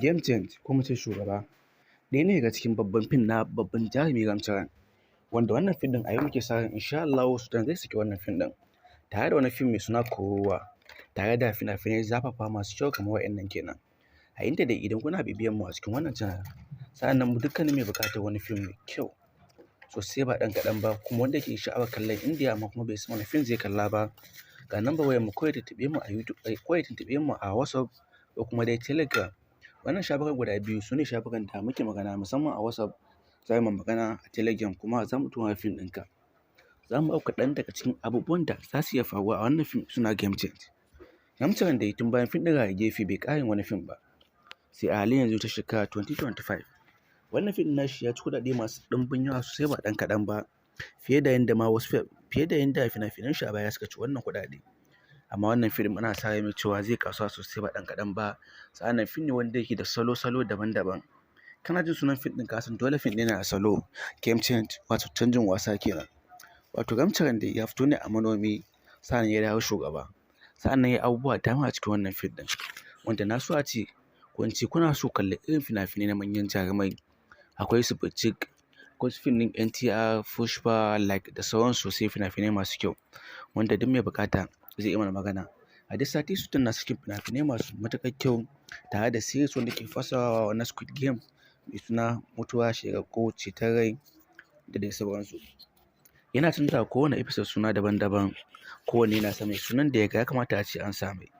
Game Change ko mu ce Shugaba ɗaya ne daga cikin babban fim na babban jarumi Ramcharan, wanda wannan fim ɗin a yau muke sa ran insha Allahu Sudan zai saki wannan fim ɗin tare da wani fim mai suna Kururuwa tare da fina-finai zafafa masu kyau kamar waɗannan kenan. A inda dai idan kuna bibiyan mu a cikin wannan channel sa'annan mu dukkanin mai buƙatar wani fim mai kyau sosai ba ɗan kaɗan ba kuma wanda ke sha'awar kallon Indiya amma kuma bai san wani fim zai kalla ba, ga number wayar mu ko ya tuntuɓe mu a YouTube ko ya tuntuɓe mu a WhatsApp ko kuma dai Telegram. Wannan shafukan guda biyu su ne shafukan da muke magana musamman a WhatsApp za mu magana a Telegram kuma za mu tura fim ɗinka. Za mu ɗauka kaɗan daga cikin abubuwan da za su iya faruwa a wannan fim suna Game Change. Ramcharan dai tun bayan fim ɗin Rage Gefe bai ƙara yin wani fim ba sai a halin yanzu ta shekara 2025. Wannan fim ɗin nashi ya ci kuɗaɗe masu ɗimbin yawa sosai ba ɗan kaɗan ba fiye da yanda fina-finan shi a baya suka ci wannan kuɗaɗe. Amma wannan fim ana sa rai cewa zai kasuwa sosai ba ɗan kaɗan ba, sa'annan fim ne wanda yake da salo-salo daban-daban. Kana jin sunan fim ɗin ka san dole fim ɗin yana da salo. Game Change wato canjin wasa kenan. Wato Ramcharan dai ya fito ne a manomi sa'annan ya dawo shugaba, sa'annan ya yi abubuwa da dama a cikin wannan fim ɗin wanda na so a ce ko in ce kuna so kalli irin fina-finai na manyan jarumai. Akwai su Birjik, akwai su fim ɗin NTR, Pushpa, like da sauransu sosai fina-finai masu kyau wanda duk mai buƙata zai iya mana magana. A duk sati Sudan na sakin fina-finai masu matuƙar kyau tare da series wanda ke fassarawa na Squid Game mai suna Mutuwa, Shegaggo, Ceton Rai da dai sauransu. Yana canzawa kowane episode suna daban-daban, kowanne yana sa mai sunan da ya kamata a ce an sa mai.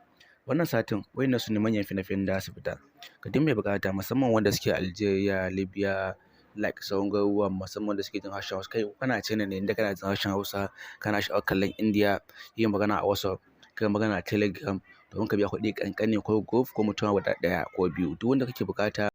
Wannan satin waɗannan su ne manyan fina-finan da za su fita ga duk mai buƙata musamman wanda suke Algeria, Libya, like sauran garuruwan musamman wanda suke jin harshen Hausa. Kai kana China ne inda kana jin harshen Hausa kana sha'awar kallon Indiya, yin magana a WhatsApp, kai magana a Telegram domin ka biya kuɗi ƙanƙani ko group ko mutum guda ɗaya ko biyu duk wanda kake buƙata.